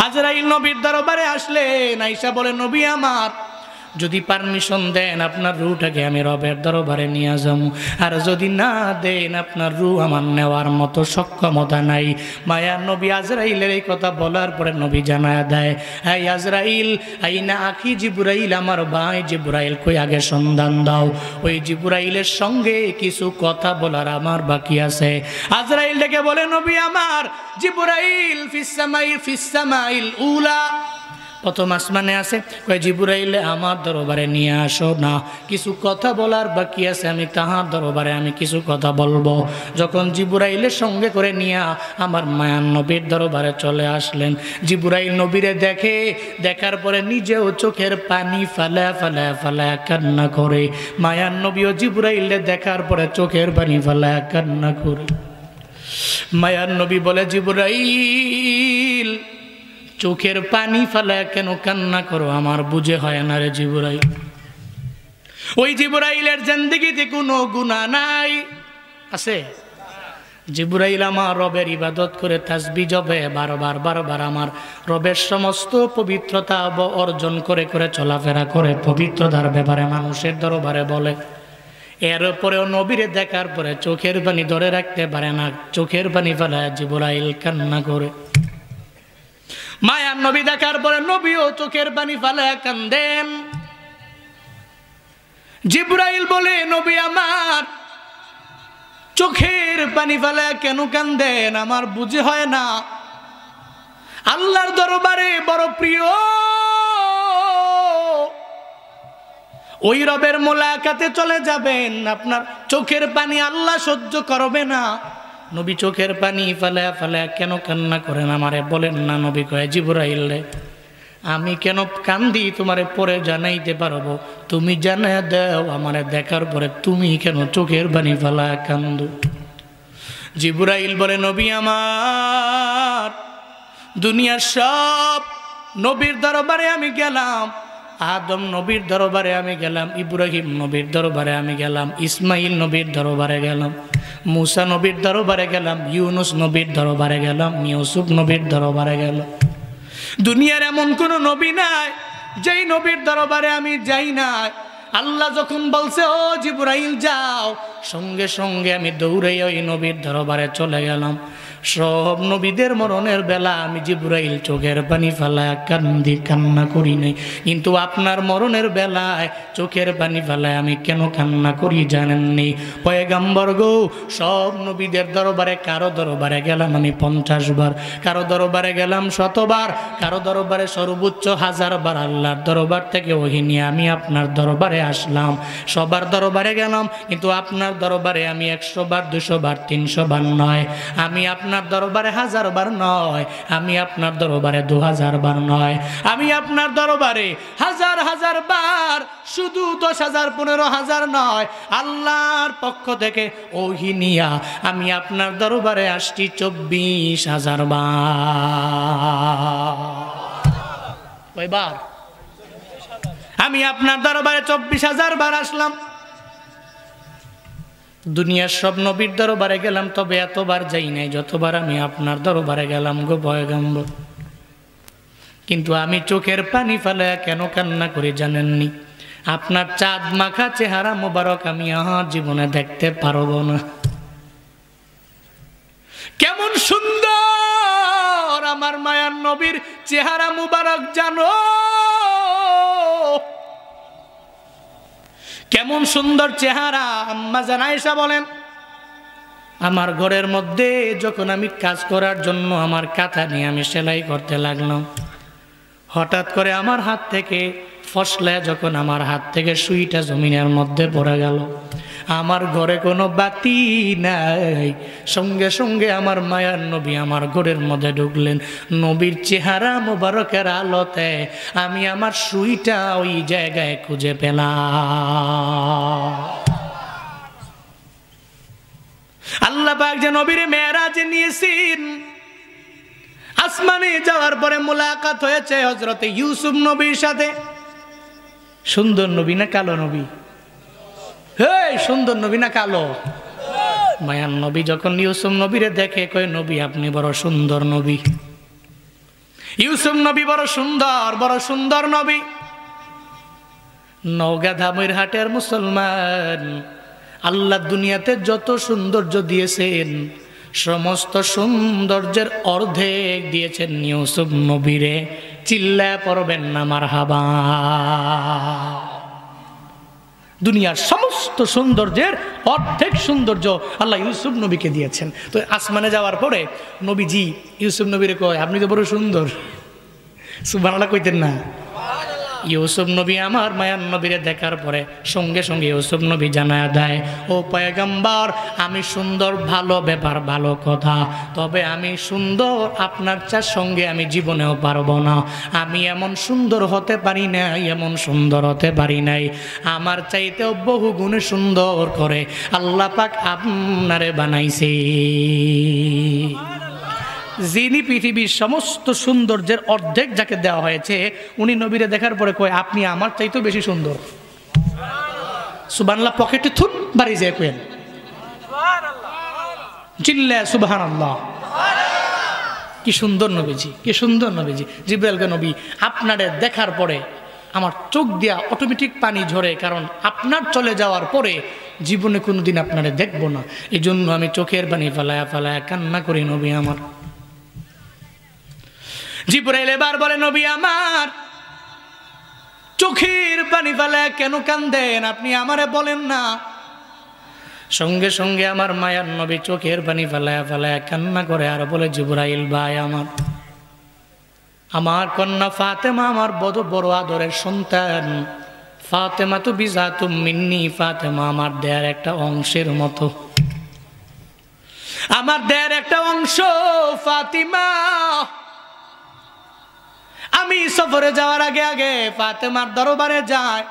আজরাইল নবীর দরবারে আসলেন, আয়েশা বলে নবী আমার যদি পারমিশন দেন আপনার রূহটাকে আমি রবের দরবারে নিয়ে যাবো, আর যদি না দেন আপনার রূহ আমার নেওয়ার মতো সক্ষমতা নাই। মায়ার নবী আজরাইলের এই কথা বলার পরে নবী জানায়া দেয়, এই আজরাইল আইনা আখি জিবরাইল, আমার ভাই জিবরাইল কই আগে সন্ধান দাও, ওই জিবরাইলের সঙ্গে কিছু কথা বলার আমার বাকি আছে। আজরাইল ডেকে বলে নবী আমার জিবরাইল ফিস-সামাইল উলা, প্রথম আসমানে আছে, কয় জিবরাইল আমার দরবারে নিয়ে আসো না, কিছু কথা বলার বাকি আছে, আমি তাহার দরবারে আমি কিছু কথা বলবো। যখন জিবরাইলের সঙ্গে করে নিয়ে আমার মায়ার নবীর দরবারে চলে আসলেন, জিবরাইল নবীরে দেখে, দেখার পরে নিজেও চোখের পানি ফালায়া ফালায়া ফালায়া কান্না করে। মায়ার নবীও জিবরাইলে দেখার পরে চোখের পানি ফালায়া কান্না করে। মায়ার নবী বলে জিবরাইল চোখের পানি ফালায় কেন কান্না করো, আমার বুঝে হয় না রে জিবরাইল। ওই জিবরাইলের জিন্দেগিতে কোনো গুনাহ নাই, আছে? জিবরাইল আমার রবের ইবাদত করে তাসবিহ জপে বারবার বারবার, আমার রবের সমস্ত পবিত্রতা অর্জন করে করে চলাফেরা করে, পবিত্রতার ব্যাপারে মানুষের দরবারে বলে। এরপরেও নবীরে দেখার পরে চোখের পানি ধরে রাখতে পারে না, চোখের পানি ফেলায় জিবরাইল কান্না করে। মায়ার নবী দেখার পরে নবীও চোখের পানি ফেলায় কান্দেন। জিবরাইল বলে নবী আমার চোখের পানি ফেলায় কেন কান্দেন, আমার বুঝে হয় না। আল্লাহর দরবারে বড় প্রিয়, ওই রবের মোলাকাতে চলে যাবেন, আপনার চোখের পানি আল্লাহ সহ্য করবে না। নবী চোখের পানি ফেলায়া ফেলায়া কেন কান্না করেন আমারে বলেন না। নবী কয় জিবরাইল রে আমি কেন কান্দি তোমারে পরে জানাইতে পারবো, তুমি জানাই দাও আমারে দেখার পরে তুমি কেন চোখের পানি ফেলায়া কান্দো। জিবরাইল বলে নবী আমার দুনিয়ার সব নবীর দরবারে আমি গেলাম, আদম নবীর দরবারে আমি গেলাম, ইব্রাহিম নবীর দরবারে আমি গেলাম, ইসমাইল নবীর দরবারে গেলাম, মুসা নবীর দরবারে গেলাম, ইউনুস নবীর দরবারে গেলাম, ইউসুফ নবীর দরবারে গেলাম। দুনিয়ার এমন কোন নবী নাই যেই নবীর দরবারে আমি যাই নাই। আল্লাহ যখন বলছে ও জিবরাইল যাও, সঙ্গে সঙ্গে আমি দৌড়ে ওই নবীর দরবারে চলে গেলাম। সব নবীদের মরণের বেলা আমি জিবরাইল চোখের পানি ফেলায় কান্দি, কান্না করি নাই। কিন্তু আপনার মরণের বেলায় চোখের পানি ফেলায় আমি কেন কান্না করি জানেননি? পয়গম্বর গো, সব নবীদের দরবারে কারো দরবারে গেলাম আমি 50 বার, কারো দরবারে গেলাম 100 বার, কারো দরবারে সর্বোচ্চ 1000 বার। আল্লাহর দরবার থেকে ওহী নিয়ে আমি আপনার দরবারে আসলাম। সবার দরবারে গেলাম, কিন্তু আপনার দরবারে আমি 100 বার 200 বার 300 বার নয়, আমি আপনার দরবারে 1000 বার নয়, আমি আপনার দরবারে 2000 বার নয়, আমি আপনার দরবারে 1000 বার, শুধু 10,000 15,000 নয়, আল্লাহর পক্ষ থেকে ওহী নিয়া আমি আপনার দরবারে আসছি 24,000 বার। কয়বার? আমি আপনার দরবারে 24,000 বার আসলাম। দুনিয়ার সব নবীর দরবারে গেলাম, তবে এতবার যাই নাই যতবার আমি আপনার দরবারে গেলাম গো পয়গম্বর। কিন্তু আমি চোখের পানি ফেলায়া কেন কান্না করি জানেননি? আপনার চাঁদ মাখা চেহারা মোবারক আমি আমার জীবনে দেখতে পারবো না। কেমন সুন্দর আমার মায়ার নবীর চেহারা মুবারক জানো? কেমন সুন্দর চেহারা। আম্মা জান আয়েশা বলেন আমার ঘরের মধ্যে যখন আমি কাজ করার জন্য আমার কাঁথা নিয়ে আমি সেলাই করতে লাগলাম, হঠাৎ করে আমার হাত থেকে ফসলে যখন আমার হাত থেকে সুইটা জমিনের মধ্যে পড়ে গেল, আমার ঘরে কোনো বাতি নাই, সঙ্গে সঙ্গে আমার মায়ার নবী আমার ঘরের মধ্যে ঢুকলেন। নবীর চেহারা মোবারকের আলোতে আমি আমার সুইটা ওই জায়গায় খুঁজে পেলাম। আল্লাহ পাক যে নবীর মেরাজে নিয়েছেন, আসমানে যাওয়ার পরে মুলাকাত হয়েছে হযরতে ইউসুফ নবীর সাথে। সুন্দর নবী না কালো নবী? সুন্দর নবী না কালো? মায়ার নবী যখন ইউসুফ নবীরে দেখে কয় নবী আপনি বড় সুন্দর নবী। ইউসুফ নবী বড় সুন্দর নবী। নওগাঁ ধামইরহাটের মুসলমান, আল্লাহ দুনিয়াতে যত সৌন্দর্য দিয়েছেন সমস্ত সৌন্দর্যের অর্ধেক দিয়েছেন ইউসুফ নবীরে। চিল্লায় পড়বেন না মারহাবা। দুনিয়ার সমস্ত সৌন্দর্যের অর্ধেক সৌন্দর্য আল্লাহ ইউসুফ নবীকে দিয়েছেন। তো আসমানে যাওয়ার পরে নবীজি ইউসুফ নবীরে কয়, আপনি তো বড় সুন্দর। সুবহানাল্লাহ কইতেন না? ইউসুফ নবী আমার মায়ার নবীরে দেখার পরে সঙ্গে সঙ্গে ইউসুফ নবী জানায়া দেয়, ও পয়গম্বর, আমি সুন্দর, ভালো ব্যাপার, ভালো কথা, তবে আমি সুন্দর আপনার চার সঙ্গে আমি জীবনেও পারবো না। আমি এমন সুন্দর হতে পারি নাই, এমন সুন্দর হতে পারি নাই। আমার চাইতেও বহু গুণে সুন্দর করে আল্লাহ পাক আপনারে বানাইছে। যিনি পৃথিবীর সমস্ত সৌন্দর্যের অর্ধেক যাকে দেওয়া হয়েছে, উনি নবীরে দেখার পরে কয়, আপনি আমার চাইতেও বেশি সুন্দর। সুবহানাল্লাহ পকেটে থুত বাড়ি যায় কয়েন, চিল্লা সুবহানাল্লাহ। কি সুন্দর নবীজি, কি সুন্দর নবীজি। জিবরাইলকে নবী, আপনারে দেখার পরে আমার চোখ দিয়া অটোমেটিক পানি ঝরে, কারণ আপনার চলে যাওয়ার পরে জীবনে কোনোদিন আপনারে দেখবো না, এই জন্য আমি চোখের পানি ফালায়া ফালায়া কান্না করি নবী আমার। জিবরাইল এবার বলে, নবী আমার, চোখের পানি ফালায়া কেন কান্দেন, আপনি আমারে বলেন না। সঙ্গে সঙ্গে আমার মায়ার নবী চোখের পানি ফালায়া ফালায়া কান্না করে আর বলে, জিবরাইল ভাই আমার কন্যা ফাতেমা আমার বড় আদরের সন্তান। ফাতেমা তো বিজাতুম মিন্নি, ফাতেমা আমার দেয়ার একটা অংশের মতো, আমার দেয়ার একটা অংশ ফাতিমা। আমি সফরে যাওয়ার আগে আগে ফাতেমার দরবারে যাই,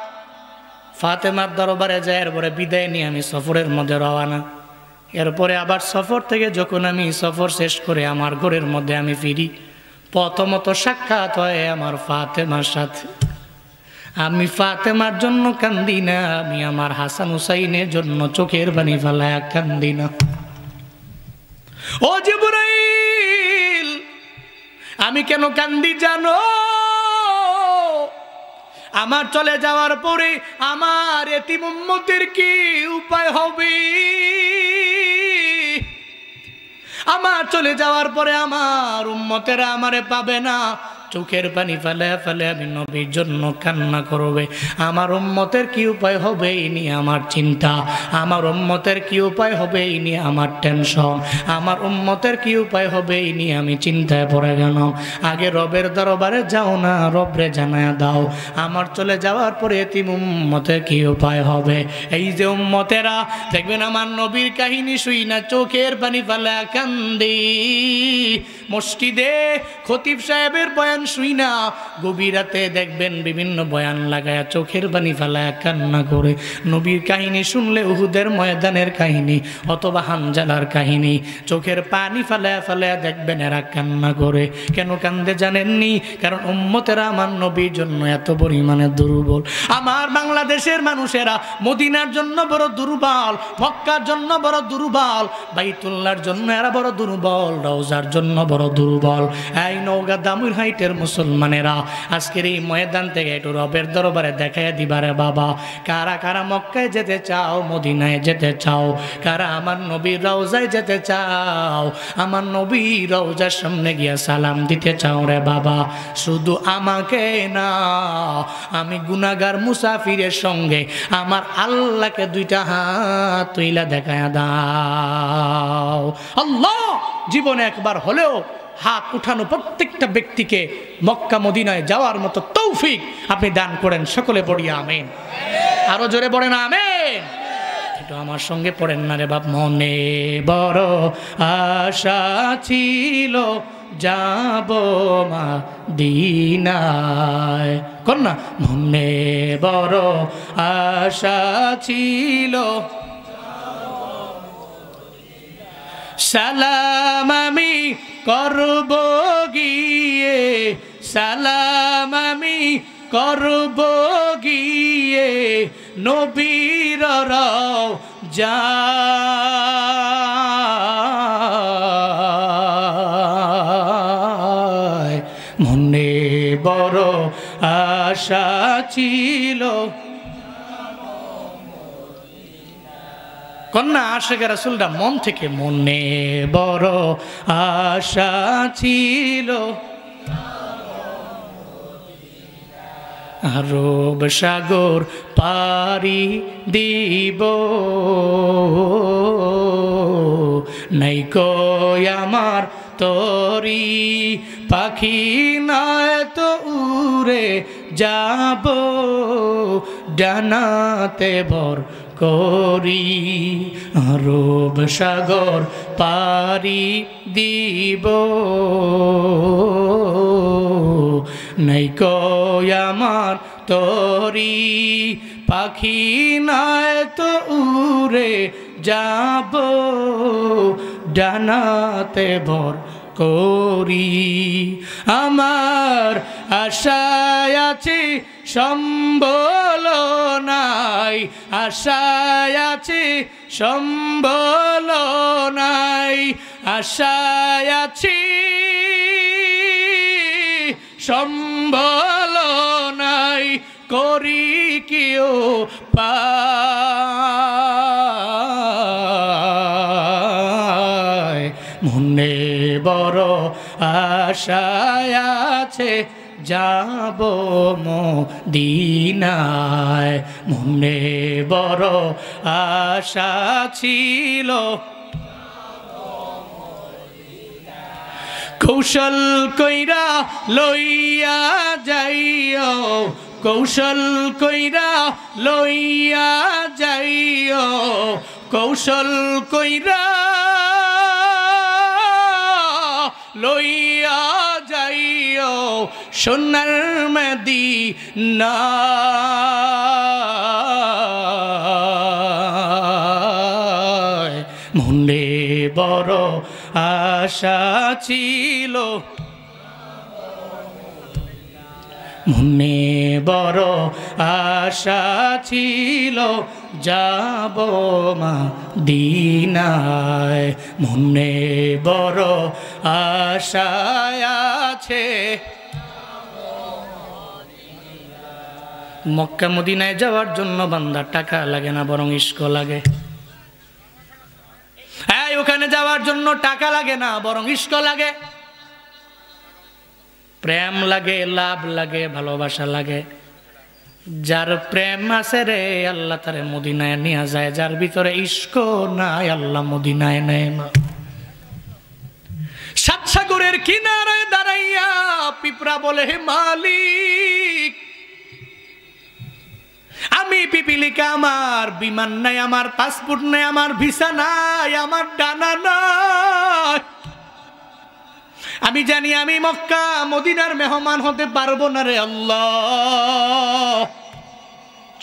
ফাতেমার দরবারে যায়, এরপরে বিদায় নিয়ে আমি সফরের মধ্যে রওনা। এরপরে আবার সফর থেকে যখন আমি সফর শেষ করে আমার ঘরের মধ্যে আমি ফিরি, প্রথমত সাক্ষাৎ হয় আমার ফাতেমার সাথে। আমি ফাতেমার জন্য কান্দি না, আমি আমার হাসান হুসাইনের জন্য চোখের পানি ফেলায়া কান্দি না। ও জিবরাইল, আমি কেন কান্দি জানো? আমার চলে যাওয়ার পরে আমার এতিম উম্মতের কি উপায় হবে? আমার চলে যাওয়ার পরে আমার উম্মতেরা আমারে পাবে না। চোখের পানি ফেলে ফেলে আমি নবীর জন্য কান্না করবে। আমার উম্মতের কি উপায় হবে এই নিয়ে আমার চিন্তা, আমার উম্মতের কি উপায় হবে এই নিয়ে আমার টেনশন, আমার উম্মতের কি উপায় হবে এই নিয়ে আমি চিন্তায় পড়ে গেলাম। আগে রবের দরবারে যাও না, রবরে জানায়া দাও আমার চলে যাওয়ার পরে এতিম উম্মতের কি উপায় হবে। এই যে উম্মতেরা দেখবেন আমার নবীর কাহিনী শুই না চোখের পানি ফেলে কান্দি, মসজিদে খতিব সাহেবের বয়ান শুই না গভীর রাতে দেখবেন বিভিন্ন বয়ান লাগায়া চোখের পানি ফেলায়া কান্না করে। নবীর কাহিনী শুনলে উহুদের ময়দানের কাহিনী অথবা হানজালার কাহিনী চোখের পানি ফেলায়া ফেলায়া দেখবেন এরা কান্না করে। কেন কান্দে জানেননি? কারণ উম্মতেরা আমার নবীর জন্য এত পরিমাণে দুর্বল। আমার বাংলাদেশের মানুষেরা মদিনার জন্য বড় দুর্বল, মক্কার জন্য বড় দুর্বল, বাইতুল্লাহর জন্য এরা বড় দুর্বল, রওজার জন্য বড় দুর্বল। এই নওগাঁ ধামইরহাটের মুসলমানেরা আজকের এই ময়দান থেকে একটু রবের দরবারে দেখায় দিবারে বাবা, কারা কারা মক্কায় যেতে চাও, মদিনায় যেতে চাও, কারা আমার নবীর রওজায় যেতে চাও, আমার নবীর রওজার সামনে গিয়া সালাম দিতে চাও রে বাবা। শুধু আমাকে না, আমি গুনাহগার মুসাফিরের সঙ্গে আমার আল্লাহকে দুইটা হাত তুইলা দেখায় দাও। আল্লাহ জীবনে একবার হলেও হাত উঠানো প্রত্যেকটা ব্যক্তিকে মক্কা মদিনায় যাওয়ার মতো তৌফিক আপনি দান করেন। সকলে পড়ি আমিন। আরো জোরে পড়েন আমিন। একটু আমার সঙ্গে পড়েন না রে বাপ। মনে বড় আশা ছিল যাব মদিনায়, কোন না? মনে বড় আশা ছিল সালাম আমি করব গিয়ে, সালাম আমি করব গিয়ে নবীর রওজায়। বড় আশা ছিল। কন্যা আশিক রাসূলরা মন থেকে মনে বড় আশা ছিল, আরব সাগর পারি দিব, নাই কই আমার তরি পাখি নয় তো উড়ে যাব ডানাতে ভর করি, আরব সাগর পারি দিব, নাই কই আমার তরি পাখি নয় তো উড়ে যাব ডানাতে ভর করি। আমার আশায় আছি সম্বল নাই, আশায় আছি সম্বল নাই, আশায় আছি সম্বল নাই, করি কিও পায়, মনে বড় আশায় আছে যাব মদিনায়, মনে বড় আশা ছিল। কৌশল কইরা লইয়া যাইও, কৌশল কইরা লইয়া যাইও, কৌশল কইরা লইয়া যাইও সোনার মদিনা, মনে বড় আশা ছিল, মনে বড় আশা ছিল যাব মদিনায়, মনে বড় আশা আছে। মক্কা মদিনায় যাওয়ার জন্য বান্দার টাকা লাগে না, বরং ইশক লাগে। হ্যাঁ, ওখানে যাওয়ার জন্য টাকা লাগে না, বরং ইশক লাগে, প্রেম লাগে, লাভ লাগে, ভালোবাসা লাগে। যার প্রেম আছে রে আল্লাহ তারে মদিনায় নিয়ে যায়, যার ভিতরে ইশক নাই আল্লাহ মদিনায় নেয় না। সাত সাগরের কিনারায় দাঁড়াইয়া পিঁপড়া বলে, হে মালিক, আমি পিপিলিকা, আমার বিমান নাই, আমার পাসপোর্ট নাই, আমার ভিসা নাই, আমার ডানা নাই, আমি জানি আমি মক্কা মদিনার মেহমান হতে পারবো না রে আল্লাহ।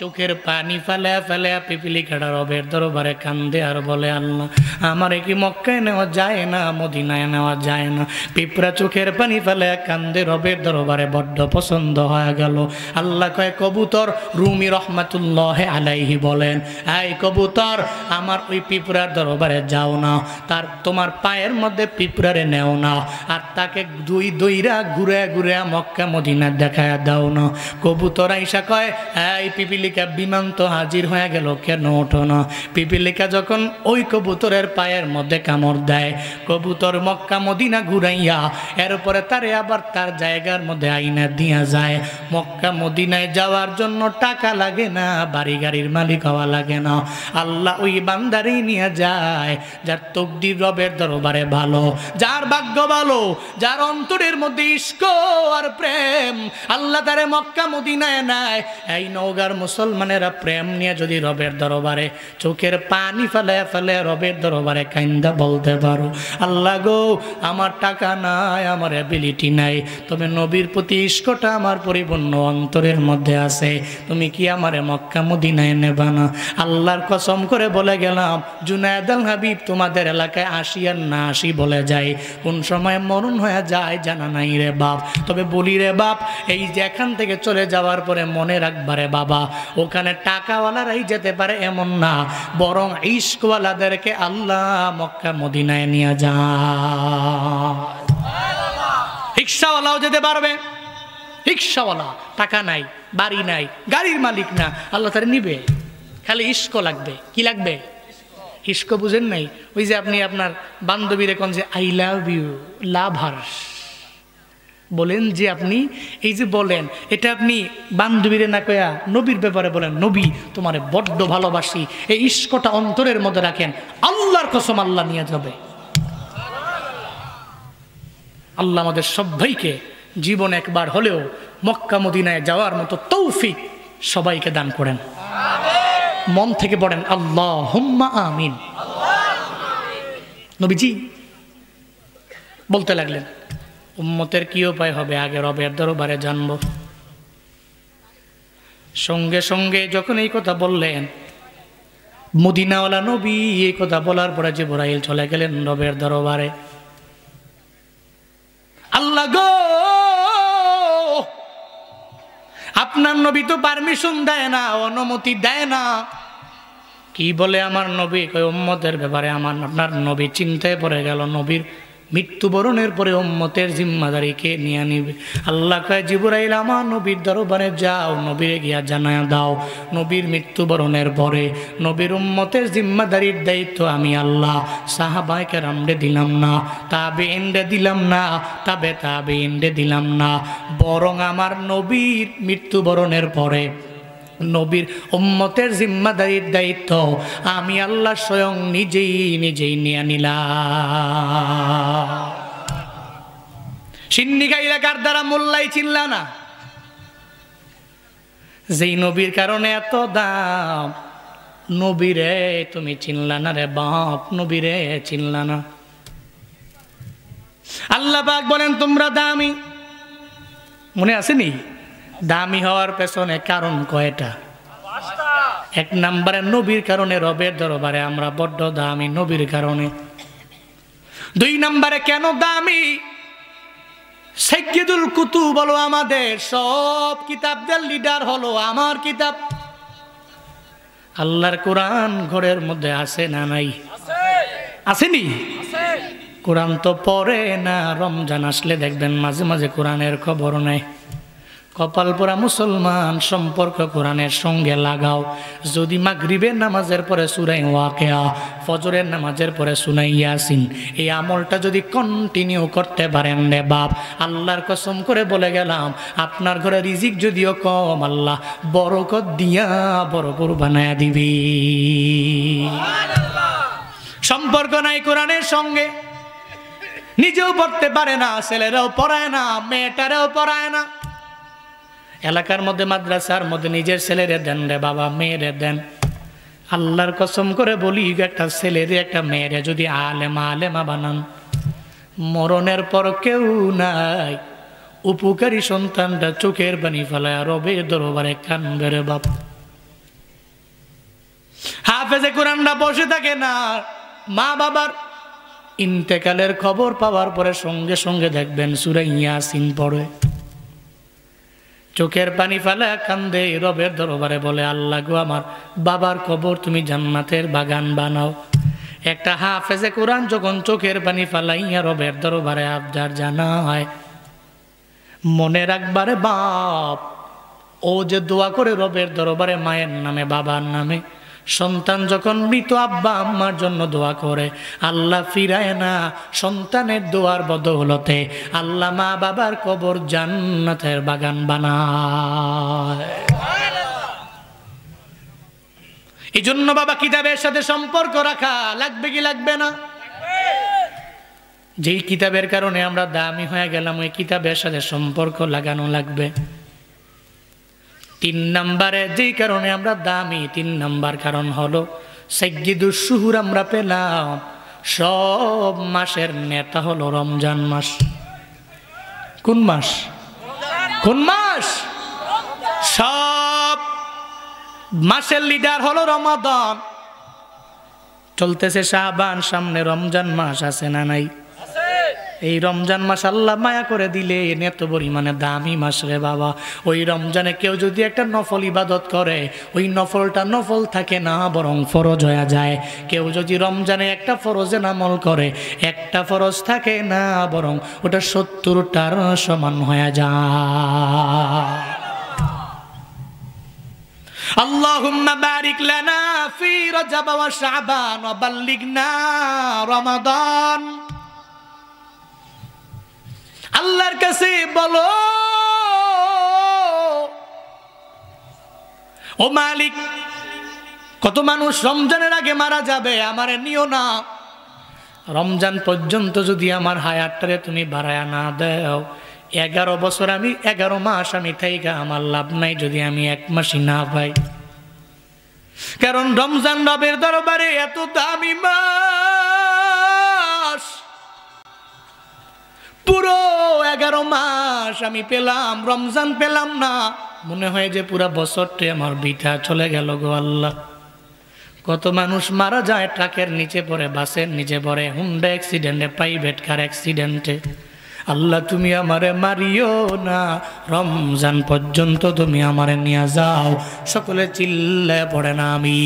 চোখের পানি ফেলে ফেলে পিপিলিকাটা রবের দরবারে কান্দে আর বলে, আল্লাহ আমারে কি মক্কায় নেওয়া যায় না, মদিনায় নেওয়া যায় না। পিঁপড়া চোখের পানি ফেলে কান্দে রবের দরবারে, বড্ড পছন্দ হয়ে গেল। আল্লাহ কয়, কবুতর, রুমি রহমাতুল্লাহ আলাইহি বলেন, এই কবুতর, আমার ওই পিঁপড়ার দরবারে যাও না, তার তোমার পায়ের মধ্যে পিঁপড়ারে নেও না, আর তাকে দুই দইরা ঘুরে ঘুরে মক্কা মদিনা দেখায় দাও না। কবুতর আইসা কয়, এই পিপিলিকা, বিমান তো হাজির হয়ে গেল, কেন ওঠো না? পিপিলিকা যখন ওই কবুতরের পায়ের মধ্যে কামড় দেয়, কবুতর মক্কা মদিনা ঘুরাইয়া এরপরে তারে আবার তার জায়গার মধ্যে আইনা দিয়া যায়। মক্কা মদিনায় যাওয়ার জন্য টাকা লাগে না, বাড়ি গাড়ির মালিক হওয়া লাগে না, আল্লাহ ওই বান্দারই নিয়ে যায় যার তকদির রবের দরবারে ভালো, যার ভাগ্য ভালো, যার অন্তরের মধ্যে ইশক আর প্রেম, আল্লাহ তারে মক্কা মদিনায় নেয়। এই নওগাঁর মুসলমানেরা প্রেম নিয়ে যদি রবের দরবারে চোখের পানি ফেলে ফেলে রবের দরবারে কাইন্দা বলতে পারো, আল্লাহ গো, আমার টাকা নাই, আমার অ্যাবিলিটি নাই, তবে নবীর প্রতি ইশকটা আমার পরিপূর্ণ অন্তরের মধ্যে আছে, তুমি কি আমারে মক্কা মদিনায় নেবা না? আল্লাহর কসম করে বলে গেলাম, জুনায়েদ আল হাবিব তোমাদের এলাকায় ৮০ আর না ৮০ বলে যায়, কোন সময় মরণ হয়ে যায় জানা নাই রে বাপ। তবে বলি রে বাপ, এই যে এখান থেকে চলে যাওয়ার পরে মনে রাখবারে বাবা, ওখানে টাকাওয়ালারাই যেতে পারে এমন না, বরং ইশকওয়ালাদেরকে আল্লাহ মক্কা মদিনায় নিয়ে যায়। রিক্সাওয়ালাও যেতে পারবে, রিক্সাওয়ালা, টাকা নাই, বাড়ি নাই, গাড়ির মালিক না, আল্লাহ তারা নিবে। খালি ইস্ক লাগবে। কি লাগবে? ইস্ক বুঝেন নাই? ওই যে আপনি আপনার বান্ধবীর এখন যে I love you, love hers বলেন, যে আপনি এই যে বলেন, এটা আপনি বান্ধবীরে না কয়া নবীর ব্যাপারে বলেন, নবী তোমারে বড্ড ভালোবাসি, এই ইস্কটা অন্তরের মধ্যে রাখেন, আল্লাহর কসম আল্লাহ নিয়ে যাবে। আল্লাহ আমাদের সবাইকে জীবন একবার হলেও মক্কা মদিনায় যাওয়ার মতো তৌফিক সবাইকে দান করেন। মন থেকে পড়েন আল্লাহুম্মা আমিন। নবীজি বলতে লাগলেন, উম্মতের কি উপায় হবে, আগে রবের দরবারে জানব। সঙ্গে সঙ্গে যখন এই কথা বললেন, মদিনাওয়ালা নবী এই কথা বলার পরে জিবরাইল চলে গেলেন রবের দরবারে। আল্লাহ গো, আপনার নবী তো পারমিশন দেয় না, অনুমতি দেয় না। কি বলে আমার নবী? কয় উম্মতের ব্যাপারে আপনার নবী চিন্তায় পড়ে গেল, নবীর মৃত্যুবরণের পরে উম্মতের জিম্মাদারি কে নিয়ে নিবে। আল্লাহ কয় জিবরাইল আমার নবীর দরবারে যাও, নবীরে গিয়া জানায়া দাও, নবীর মৃত্যুবরণের পরে নবীর উম্মতের জিম্মাদারির দায়িত্ব আমি আল্লাহ সাহাবায়ে কেরামরে দিলাম না, তাবেঈনরে দিলাম না, তাবেঈনরে দিলাম না, বরং আমার নবীর মৃত্যুবরণের পরে নবীর উম্মতের জিম্মাদারির দায়িত্ব আমি আল্লাহ স্বয়ং নিজেই নিয়ে নিলাম। সিন্নিকা এলাকার দ্বারা মোল্লাই চিনলা না, যেই নবীর কারণে এত দাম, নবীরে তুমি চিনলা না রে বাপ, নবীরে চিনলা না। আল্লাহ পাক বলেন তোমরা দামি, মনে আসেনি? দামি হওয়ার পেছনে কারণ কয়টা? এক নম্বরে নবীর কারণে রবের দরবারে আমরা বড্ড দামি, নবীর কারণে। দুই নম্বরে কেন দামি? সাইয়্যিদুল কুতুব বলো, আমাদের সব কিতাবদের লিডার হলো আমার কিতাব আল্লাহর কোরআন। ঘরের মধ্যে আছে না নাই? আসেনি? কোরআন তো পড়ে না, রমজান আসলে দেখবেন মাঝে মাঝে কোরআনের খবর নেই। কপাল পোড়া মুসলমান, সম্পর্ক কোরআনের সঙ্গে লাগাও। যদি মাগরিবের নামাজের পরে সূরা ওয়াকিয়া, ফজরের নামাজের পরে সূরা ইয়াসিন, এই আমলটা যদি কন্টিনিউ করতে পারেন রে বাপ, আল্লাহর কসম করে বলে গেলাম, আপনার ঘরে রিজিক যদিও কম, আল্লাহ বরকত দিয়া বরকত বানায়া দিবি। সম্পর্ক নাই কোরআনের সঙ্গে, নিজেও পড়তে পারে না, ছেলেরাও পড়ায় না, মেয়েটারাও পড়ায় না। এলাকার মধ্যে মাদ্রাসার মধ্যে নিজের ছেলেরে দেন রে বাবা, মেয়েরে দেন। আল্লাহর কসম করে বলি, একটা ছেলেরে একটা মেয়েরে যদি আলেমা বানান, মরণের পর কেউ নাই, উপকারী সন্তানটা চোখের পানি ফেলায় রবের দরবারে কান্দে রে বাপ। হাফেজে কোরআনটা বসে থাকে না, মা বাবার ইন্তেকালের খবর পাওয়ার পরে সঙ্গে সঙ্গে দেখবেন সূরা ইয়াসিন পড়ে, চোখের পানি ফেলা কান্দে, রবের দরবারে বলে আল্লাহ গো, আমার বাবার কবর তুমি জান্নাতের বাগান বানাও। একটা হাফেজে কোরআন যখন চোখের পানি ফেলাইয়া রবের দরবারে আবদার জানায়, মনে রাখবারে বাপ, ও যে দোয়া করে রবের দরবারে মায়ের নামে, বাবার নামে, সন্তান যখন মৃত আব্বা আম্মার জন্য দোয়া করে, আল্লাহ ফিরায় না, সন্তানের দোয়ার বদৌলতে আল্লাহ মা বাবার কবর জান্নাতের বাগান বানায়। এই জন্য বাবা কিতাবের সাথে সম্পর্ক রাখা লাগবে কি লাগবে না? যেই কিতাবের কারণে আমরা দামি হয়ে গেলাম, ওই কিতাবের সাথে সম্পর্ক লাগানো লাগবে। 3 নম্বরে যেই কারণে আমরা দামি, 3 নম্বর কারণ হলো সাইয়্যিদুশ শুহুর আমরা পেলাম। সব মাসের নেতা হলো রমজান মাস। কোন মাস? কোন মাস? সব মাসের লিডার হলো রমাদান। চলতেছে শাবান, সামনে রমজান মাস আছে না নাই? এই রমজান মাস আল্লাহ মায়া করে দিলে এত পরিমাণে দামি মাস রে বাবা। ওই রমজানে কেউ যদি একটা নফল ইবাদত করে, ওই নফলটা নফল থাকে না, বরং ফরজ হয়ে যায়। কেউ যদি রমজানে একটা ফরজে আমল করে, একটা ফরজ থাকে না, বরং ওটা 70টার সমান হয়ে যায়। আল্লাহুম্মা বারিক লানা ফি রজব ওয়া শাবান ওয়া বাল্লিগনা রমাদান। আল্লাহর কাছে বলো, ও মালিক, কত মানুষ রমজানের আগে মারা যাবে, আমারে নিও না। রমজান পর্যন্ত যদি আমার হায়াতটারে তুমি বাড়ায়া না দাও, 11 বছর আমি 11 মাস আমি থাইকা আমার লাভ নাই যদি আমি 1 মাসই না পাই। কারণ রমজান রবের দরবারে এত দামি মাস, পুরো 11 মাস আমি পেলাম, রমজান পেলাম না, মনে হয় যে পুরা বছরটাই আমার বৃথা চলে গেল গো আল্লাহ। কত মানুষ মারা যায় ট্রাকের নিচে পড়ে, বাসের নিচে পড়ে, হুন্ডা অ্যাক্সিডেন্টে, প্রাইভেট কার অ্যাক্সিডেন্টে। আল্লাহ তুমি আমারে মারিও না, রমজান পর্যন্ত তুমি আমারে নিয়ে যাও। সকলে চিল্লে পড়ে না আমি।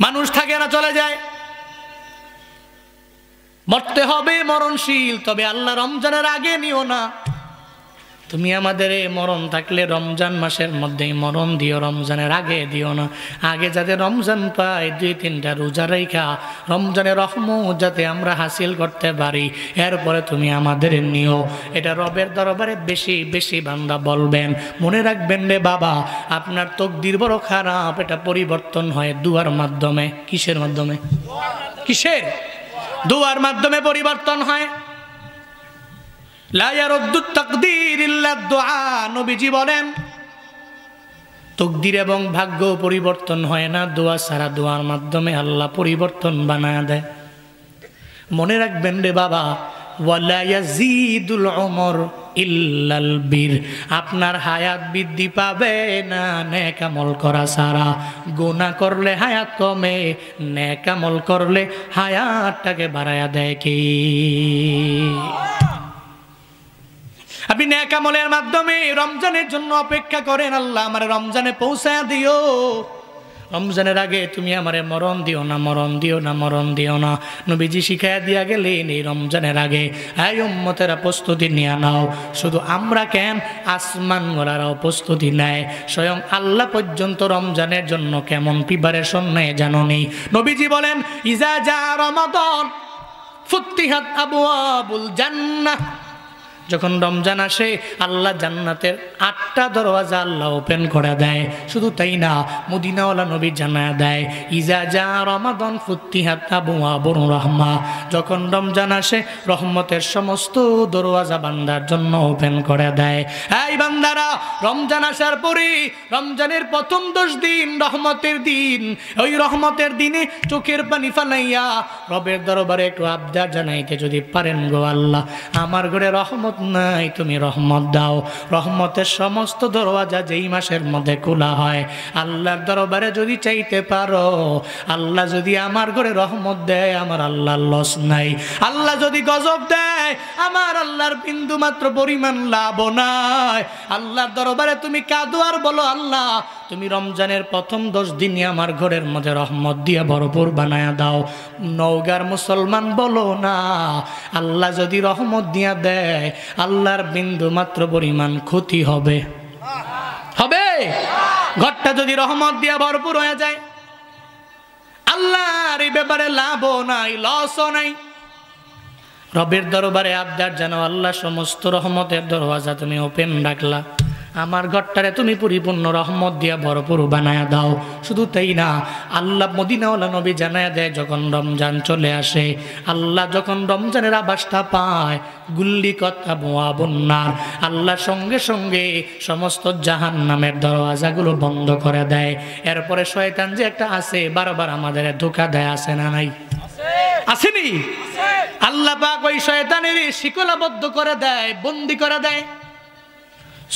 মানুষ থাকে না, চলে যায়, মরতে হবে, মরণশীল। তবে আল্লাহ রমজানের আগে নিও না তুমি আমাদের। মরণ থাকলে রমজান মাসের মধ্যেই মরণ দিও, রমজানের আগে দিও না। আগে যাতে রমজান পাই, 2-3টা রোজা রাইখা রমজানের রহমত যাতে আমরা হাসিল করতে পারি, এরপরে তুমি আমাদের নিও। এটা রবের দরবারে বেশি বেশি বান্দা বলবেন। মনে রাখবেন রে বাবা, আপনার তকদির বড় খারাপ, এটা পরিবর্তন হয় দুয়ার মাধ্যমে। কিসের মাধ্যমে? কিসের? দুয়ার মাধ্যমে পরিবর্তন হয়। লা ইয়ারুদ্দুত তাকদীর ইল্লা দুআ। নবীজি বলেন, তকদির এবং ভাগ্য পরিবর্তন হয় না দোয়া ছাড়া। দোয়ার মাধ্যমে আল্লাহ পরিবর্তন বানায় দেয়। মনে রাখবেন রে বাবা, ওয়ালা ইয়াজিদুল উমর ইল্লাল বীর। আপনার হায়াত বৃদ্ধি পাবে না নেক আমল করা ছাড়া। গুনাহ করলে হায়াত কমে, নেক আমল করলে হায়াতটাকে বাড়ায়া দেয় কি? আপনি নেক আমলের মাধ্যমে রমজানের জন্য অপেক্ষা করেন, আল্লাহ আমার রমজানে পৌঁছায় দিও। রমজানের আগে তুমি আমারে মরণ দিও না, মরণ দিও না, মরণ দিও না। নবীজি শিখাইয়া দিয়া গেলেন, এই রমজানের আগে এই উম্মতেরা প্রস্তুতি নিয়ে নাও। শুধু আমরা কেন, আসমান ওলারাও প্রস্তুতি নেয়। স্বয়ং আল্লাহ পর্যন্ত রমজানের জন্য কেমন প্রিপারেশন নেয় জানো নি? নবীজি বলেন, ইজা জা রমাদান ফুতিহাত আবওয়াবুল জান্নাহ। যখন রমজান আসে, আল্লাহ জান্নাতের 8টা দরওয়াজা আল্লাহ ওপেন করে দেয়। শুধু তাই না, মদিনাওয়ালা নবী জানায়া দেয়, ইজা জা রমাদান ফুতিহাত আবওয়াবুর রাহমা। যখন রমজান আসে, রহমতের সমস্ত দরওয়াজা বান্দার জন্য ওপেন করে দেয়। এই বান্দারা, রমজান আসার পরে রমজানের প্রথম 10 দিন রহমতের দিন। ওই রহমতের দিনে চোখের পানি ফালাইয়া রবের দরবারে একটু আবদার জানাইতে যদি পারেন, গো আল্লাহ আমার ঘরে রহমত নাই, তুমি রহমত দাও। রহমতের সমস্ত দরওয়াজা যেই মাসের মধ্যে খোলা হয়, আল্লাহর দরবারে যদি চাইতে পারো, আল্লাহ যদি আমার ঘরে রহমত দেয়, আমার আল্লাহর লস নাই। আল্লাহ যদি গজব দেয়, আমার আল্লাহর বিন্দু মাত্র পরিমাণ লাভ নাই। আল্লাহর দরবারে তুমি কাঁদো আর বলো, আল্লাহ তুমি রমজানের প্রথম 10 দিনই আমার ঘরের মধ্যে রহমত দিয়ে ভরপুর বানায়া দাও। নওগাঁর মুসলমান বলো না, আল্লাহ যদি রহমত দিয়া দেয়, আল্লাহর বিন্দু মাত্র পরিমাণ ক্ষতি হবে হবে। ঘরটা যদি রহমত দিয়া ভরপুর হয়ে যায়, আল্লাহর এই ব্যাপারে লাভও নাই, লসও নাই। রবের দরবারে আবদার জানাও, আল্লাহ সমস্ত রহমতের দরওয়াজা তুমি ওপেন রাখলা, আমার ঘরটারে তুমি পরিপূর্ণ রহমত দিয়া ভরপুর বানায়া দাও। শুধু তাই না, আল্লাহ মদিনাওয়ালা নবী জানায়া দেয়, যখন রমজান চলে আসে, আল্লাহ যখন রমজানের আভাসটা পায়, গুল্লি কথা বোয়াবন্নার, আল্লাহ সঙ্গে সঙ্গে সমস্ত জাহান্নামের দরওয়াজাগুলো বন্ধ করে দেয়। এরপরে শয়তান যে একটা আছে, বারবার আমাদের ধোঁকা দেয়, আছে না নাই? আসেনি? আল্লাহ পাক ওই শয়তানের শিকলাবদ্ধ করে দেয়, বন্দি করে দেয়।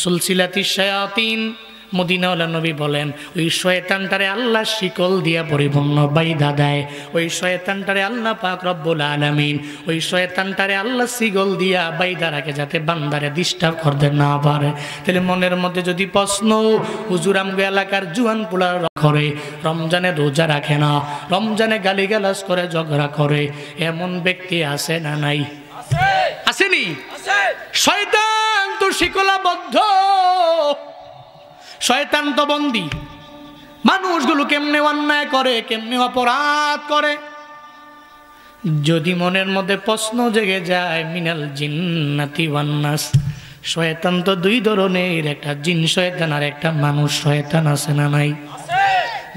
সুলসিলাতি শায়াতিন, মদিনাওয়ালা নবী বলেন, ওই শয়তানটারে আল্লাহ শিকল দিয়া পরিপূর্ণ বাইধা দেয়। ওই শয়তানটারে আল্লাহ পাক রব্বুল আলামিন, ওই শয়তানটারে আল্লাহ শিকল দিয়া বাইধা রাখে, যাতে বান্দারে ডিস্টার্ব করতে না পারে। তাহলে মনের মধ্যে যদি প্রশ্ন, হুজুর আমগো এলাকার জুয়ান পোলা করে, রমজানে রোজা রাখে না, রমজানে গালিগালাজ করে, ঝগড়া করে, এমন ব্যক্তি আছে না নাই? আসেনি? শয়তান তো শিকলাবদ্ধ, শয়তান তো বন্দী, মানুষগুলো কেমনে অন্যায় করে, কেমনে অপরাধ করে। যদি মনের মধ্যে প্রশ্ন জেগে যায়, মিনাল জিন্নাতি ওয়ান নাস, শয়তান তো দুই ধরনের, একটা জিন শয়তান আর একটা মানুষ শয়তান, আছে না নাই?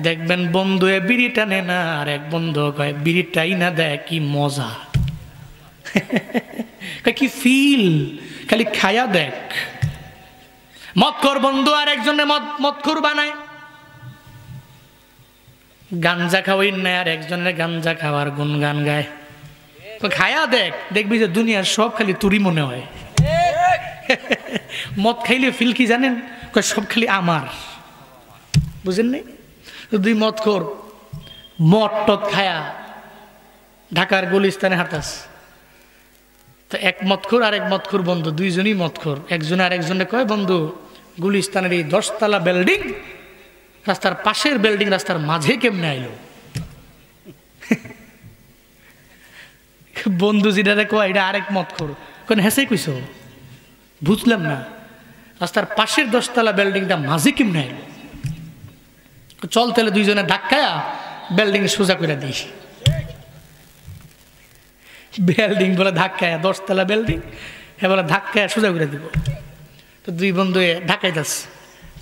দেখবেন বন্ধু বিড়ি টানে না, আর এক বন্ধু কয় বিড়িটাই না দেয়, কি মজা, কি ফিল, খালি খায়া দেখ। মদখোর বন্ধু আর একজনে মদখোর বানায়, গাঞ্জা খাওয়াই নেয় আর একজনের গাঞ্জা খাওয়ার গুনগান গায়। খায়া দেখ, দেখবি যে দুনিয়ার সব খালি তুরি মনে হয়। মদ খাইলে ফিল কি জানেন? সব খালি আমার, বুঝেন নাই? দুই মদখোর মদ টদ খায়া ঢাকার গুলিস্তানে হাঁটাস, তো এক মদখোর আর এক মদখোর বন্ধু, দুইজনই মদখোর। একজনে আর একজনে কয়, বন্ধু গুলিস্তানের এই 10 তলা বিল্ডিং, রাস্তার পাশের বিল্ডিং রাস্তার মাঝে কেমনে আইলো? বন্ধু যেটা কয় এটা আরেক মদখোর, কোন হেসে কইছো, বুঝলাম না, রাস্তার পাশের 10 তলা বিল্ডিংটা মাঝে কেমনে আইলো? চল তাহলে দুইজনে ধাক্কায়া বিল্ডিং সোজা করে দিই। বিল্ডিং বলে ধাক্কায়, 10 তলা বিল্ডিং, হ্যাঁ বলে ধাক্কায় সোজা করে দিব। তো দুই বন্ধু ঢাকাইতেছে,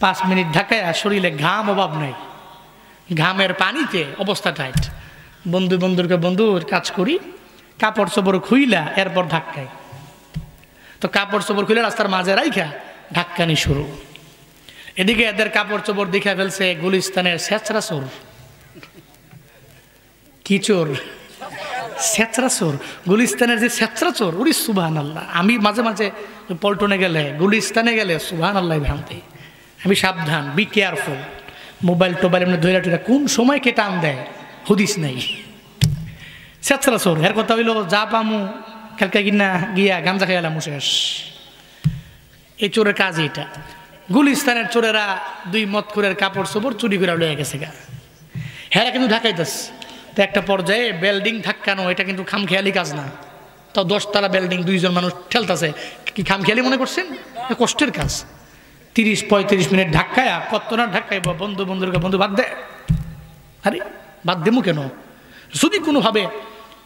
5 মিনিট ঢাকায়, শরীরে ঘাম অভাব নাই, ঘামের পানিতে অবস্থা টাইট। বন্ধুকে বন্ধুর কাজ করি, কাপড় চোপড় খুইলা এরপর ধাক্কায়। তো কাপড় চোপড় খুইলে রাস্তার মাঝে রাইখা ধাক্কানি শুরু। এদিকে এদের কাপড় চোপড় দেখা ফেলছে গুলিস্তানের ছেঁচড়া চোর। কি চোর? ছেঁচড়া চোর। গুলিস্তানের যে ছেঁচড়া চোর, ওরে সুবহানাল্লাহ। আমি মাঝে মাঝে পল্টনে গেলে, গুলিস্তানে গেলে সুবহানাল্লাহ ভাবতে, আমি সাবধান, বি কেয়ারফুল। মোবাইল টোবাইল এমনি ধৈরা টুরা কোন সময় কে টান দেয় হুদিস নাই। ছেঁচড়া চোর, এর কথা হইল যা পামু কালকে কিনা গিয়া গাঞ্জা খাইলাম শেষ। এই চোরের কাজ এটা। গুলিস্তানের চোরেরা দুই মদখোরের কাপড় চোপড় চুরি করে লয়ে গেছে গা, হেরা কিন্তু ঢাকাইতেছে। তো একটা পর্যায়ে বিল্ডিং ধাক্কানো, এটা কিন্তু খামখেয়ালি কাজ না। তো 10 তলা বিল্ডিং, দুইজন মানুষ ঠেলতেছে, কি খামখেয়ালি মনে করছেন? কষ্টের কাজ। 30-35 মিনিট ধাক্কায়া, কত না ধাক্কাইব, বন্ধুকে বন্ধু বাদ দে। আরে বাদ দেবো কেন? যদি কোনোভাবে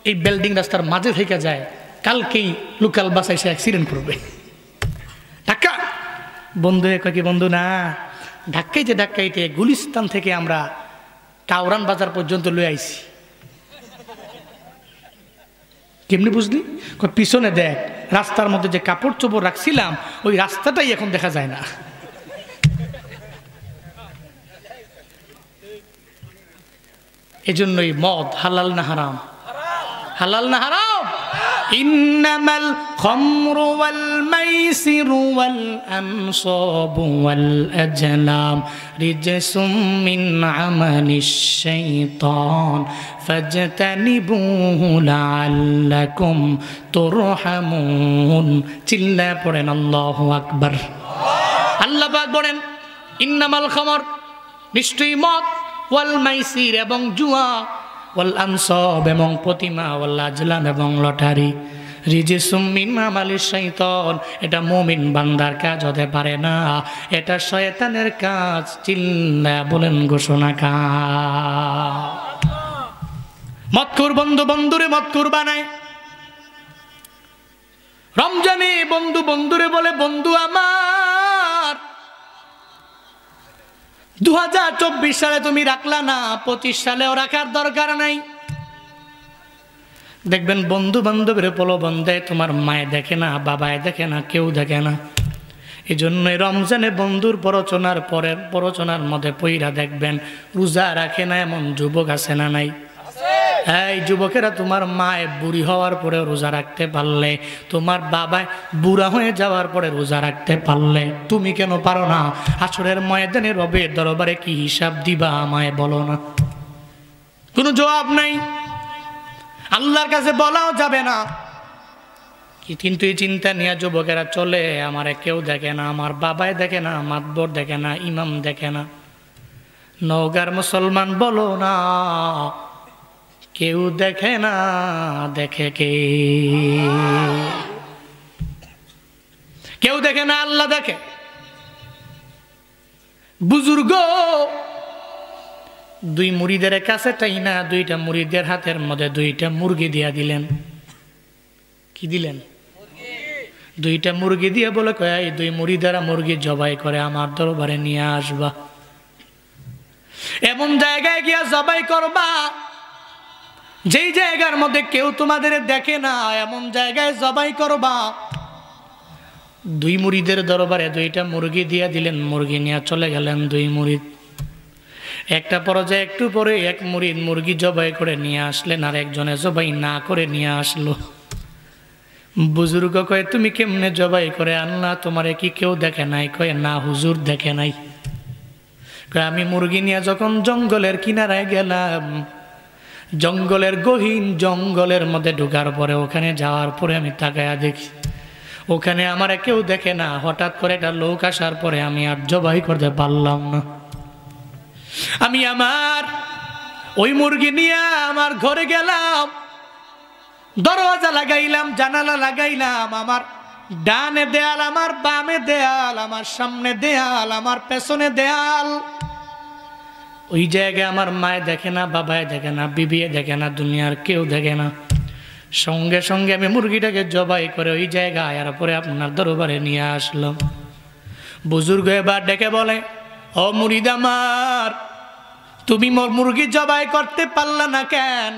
এই বিল্ডিং রাস্তার মাঝে থেকে যায়, কালকেই লোকাল বাস এসে অ্যাক্সিডেন্ট করবে। ধাক্কা, বন্ধু কয় কি, বন্ধু না, ধাক্কাইতে গুলিস্তান থেকে আমরা কাউরান বাজার পর্যন্ত লয়ে আইছি। কেমনি বুঝলি? পিছনে দেখ, রাস্তার মধ্যে যে কাপড় চোপড় রাখছিলাম ওই রাস্তাটাই এখন দেখা যায় না। এজন্যই মদ হালাল না হারাম? হালাল না হারাম? ইন্নামাল খামরু ওয়াল মাইসিরু ওয়াল আনসাবু ওয়াল আজলাম রিজসুম মিন আমালিশ শাইতান ফাজতানিবুহু লাআল্লাকুম তুরহামুন। চিল্লা পড়েন আল্লাহু আকবার। আল্লাহ পাক বলেন, ইন্নামাল খামর, নিশ্চয়ই মদ, ওয়াল মাইসির এবং জুয়া, ওয়াল আনসাব এবং প্রতিমা, ওয়াল আজলাম এবং লটারি, রিজসুম মিন আমালিশ শাইতান, এটা মুমিন বান্দার কাজ হতে পারে না, এটা শয়তানের কাজ। চিল্লা বলেন ঘোষণা কা। মদখোর বন্ধু বন্ধুরে মদখোর বানায়। রমজানে বন্ধু বন্ধুরে বলে, বন্ধু আমার 2024 সালে তুমি রাখলা না, 25 সালেও রাখার দরকার নাই। দেখবেন বন্ধু বান্ধবের প্রলোভন দেয়, তোমার মায়ে দেখে না, বাবায় দেখে না, কেউ দেখে না। এই জন্যই রমজানে বন্ধুর প্ররোচনার মধ্যে পইরা দেখবেন রোজা রাখে না এমন যুবক আছে না নাই? এই যুবকেরা, তোমার মায়ে বুড়ি হওয়ার পরে রোজা রাখতে পারলে, তোমার বাবায় বুড়া হয়ে যাওয়ার পরে রোজা রাখতে পারলে, তুমি কেন পারো না? আসরের ময়দানে রবের দরবারে কি হিসাব দিবা আমায় বলো না? কোনো জবাব নাই, আল্লাহর কাছে বলাও যাবে না। কিন্তু এই চিন্তা নিয়ে যুবকেরা চলে, আমারে কেউ দেখে না, আমার বাবায় দেখে না, মাতবর দেখে না, ইমাম দেখে না। নওগাঁর মুসলমান বলো না, কেউ দেখে না, দেখে কে? কেউ দেখে না, আল্লাহ দেখে। বুজুর্গ দুই মুরিদের কাছে টাইনা দুইটা মুরিদের হাতের মধ্যে দুইটা মুরগি দিয়া দিলেন। কি দিলেন? দুইটা মুরগি দিয়ে বলে কয় এই দুই মুরিদেরা মুরগি জবাই করে আমার দরবারে নিয়ে আসবা, এমন জায়গায় গিয়া জবাই করবা যেই জায়গার মধ্যে কেউ তোমাদের দেখে না, এমন জায়গায় জবাই করবা। দুই মুরিদের দরবারে দুইটা মুরগি দিয়া দিলেন, মুরগি নিয়ে চলে গেলেন দুই মুরিদ। একটা পর্যায়ে একটু পরে এক মুরিদ মুরগি জবাই করে নিয়ে আসলেন, আর একজনে জবাই না করে নিয়ে আসলো। বুজুর্গ কয় তুমি কেমনে জবাই করে আনলা, তোমারে কি কেউ দেখে নাই? কয় না হুজুর দেখে নাই। কয় আমি মুরগি নিয়ে যখন জঙ্গলের কিনারায় গেলাম, জঙ্গলের গহীন জঙ্গলের মধ্যে ঢুকার পরে ওখানে যাওয়ার পরে আমি তাকায়া দেখি ওখানে আমার কেউ দেখে না। হঠাৎ করে একটা লোক আসার পরে আমি আর জবাই করতে পারলাম না। আমি আমার ওই মুরগি নিয়ে আমার ঘরে গেলাম, দরওয়াজা লাগাইলাম, জানালা লাগাইলাম, আমার ডানে দেয়াল, আমার বামে দেয়াল, আমার সামনে দেয়াল, আমার পেছনে দেয়াল। ওই জায়গায় আমার মায়ে দেখে না, বাবায় দেখে না, বিবিয়ে দেখে না, দুনিয়ার কেউ দেখে না। সঙ্গে সঙ্গে আমি মুরগিটাকে জবাই করে ওই জায়গায় আয়ার পরে আপনার দরবারে নিয়ে আসলাম। বুজুর্গ এবার ডেকে বলে, ও মুরিদ আমার, তুমি মোর মুরগি জবাই করতে পারলা না কেন?